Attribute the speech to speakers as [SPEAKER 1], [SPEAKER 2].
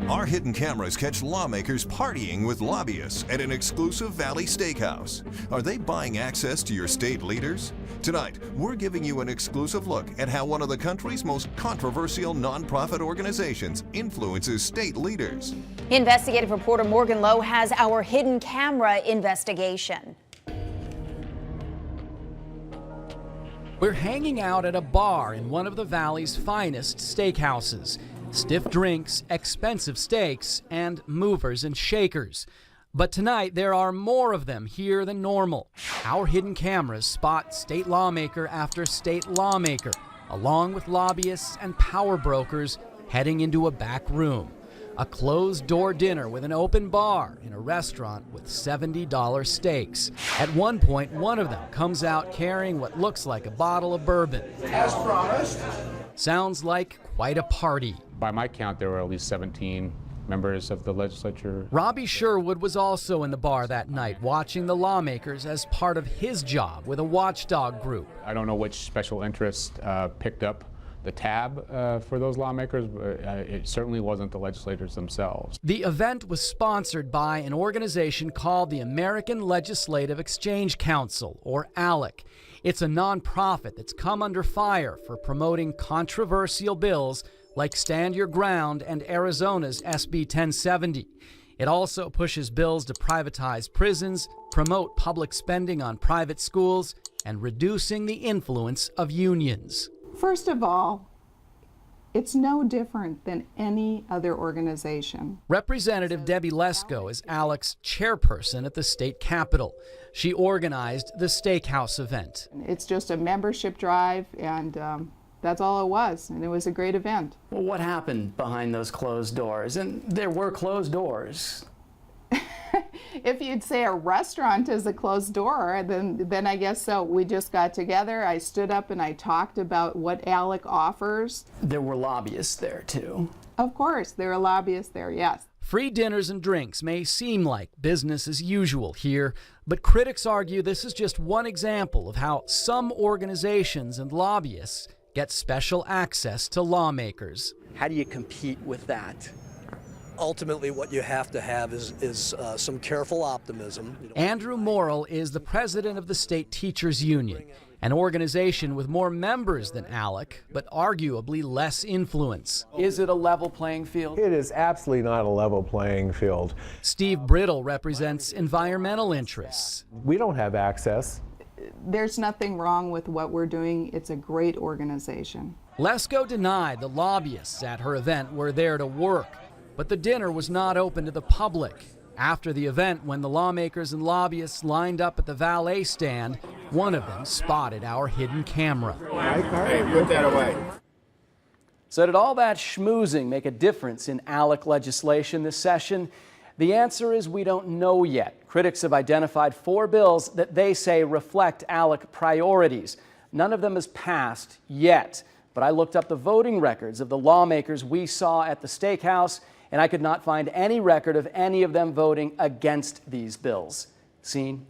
[SPEAKER 1] Our hidden cameras catch lawmakers partying with lobbyists at an exclusive Valley steakhouse. Are they buying access to your state leaders? Tonight, we're giving you an exclusive look at how one of the country's most controversial nonprofit organizations influences state leaders.
[SPEAKER 2] Investigative reporter Morgan Lowe has our hidden camera investigation.
[SPEAKER 3] We're hanging out at a bar in one of the Valley's finest steakhouses. Stiff drinks, expensive steaks, and movers and shakers. But tonight there are more of them here than normal. Our hidden cameras spot state lawmaker after state lawmaker, along with lobbyists and power brokers heading into a back room. A closed-door dinner with an open bar in a restaurant with $70 steaks. At one point, one of them comes out carrying what looks like a bottle of bourbon.
[SPEAKER 4] As promised.
[SPEAKER 3] Sounds like quite a party.
[SPEAKER 5] By my count, there were at least 17 members of the legislature.
[SPEAKER 3] Robbie Sherwood was also in the bar that night, watching the lawmakers as part of his job with a watchdog group.
[SPEAKER 5] I don't know which special interest picked up the tab for those lawmakers, but it certainly wasn't the legislators themselves.
[SPEAKER 3] The event was sponsored by an organization called the American Legislative Exchange Council, or ALEC. It's a nonprofit that's come under fire for promoting controversial bills like Stand Your Ground and Arizona's SB 1070. It also pushes bills to privatize prisons, promote public spending on private schools, and reducing the influence of unions.
[SPEAKER 6] First of all, it's no different than any other organization.
[SPEAKER 3] Representative Debbie Lesko is ALEC's chairperson at the state capitol. She organized the steakhouse event.
[SPEAKER 6] It's just a membership drive, and that's all it was, and it was a great event.
[SPEAKER 7] Well, what happened behind those closed doors? And there were closed doors.
[SPEAKER 6] If you'd say a restaurant is a closed door, then I guess so. We just got together, I stood up and I talked about what ALEC offers.
[SPEAKER 7] There were lobbyists there too.
[SPEAKER 6] Of course, there are lobbyists there, yes.
[SPEAKER 3] Free dinners and drinks may seem like business as usual here, but critics argue this is just one example of how some organizations and lobbyists get special access to lawmakers.
[SPEAKER 8] How do you compete with that? Ultimately, what you have to have is some careful optimism.
[SPEAKER 3] Andrew Morrill is the president of the State Teachers Union, an organization with more members than ALEC, but arguably less influence. Is it a level playing field?
[SPEAKER 9] It is absolutely not a level playing field.
[SPEAKER 3] Steve Brittle represents environmental interests.
[SPEAKER 9] We don't have access.
[SPEAKER 6] There's nothing wrong with what we're doing. It's a great organization.
[SPEAKER 3] Lesko denied the lobbyists at her event were there to work, but the dinner was not open to the public. After the event, when the lawmakers and lobbyists lined up at the valet stand, one of them spotted our hidden camera.
[SPEAKER 4] Hey, put that away.
[SPEAKER 7] So did all that schmoozing make a difference in ALEC legislation this session? The answer is we don't know yet. Critics have identified 4 bills that they say reflect ALEC priorities. None of them has passed yet, but I looked up the voting records of the lawmakers we saw at the steakhouse, and I could not find any record of any of them voting against these bills. Scene.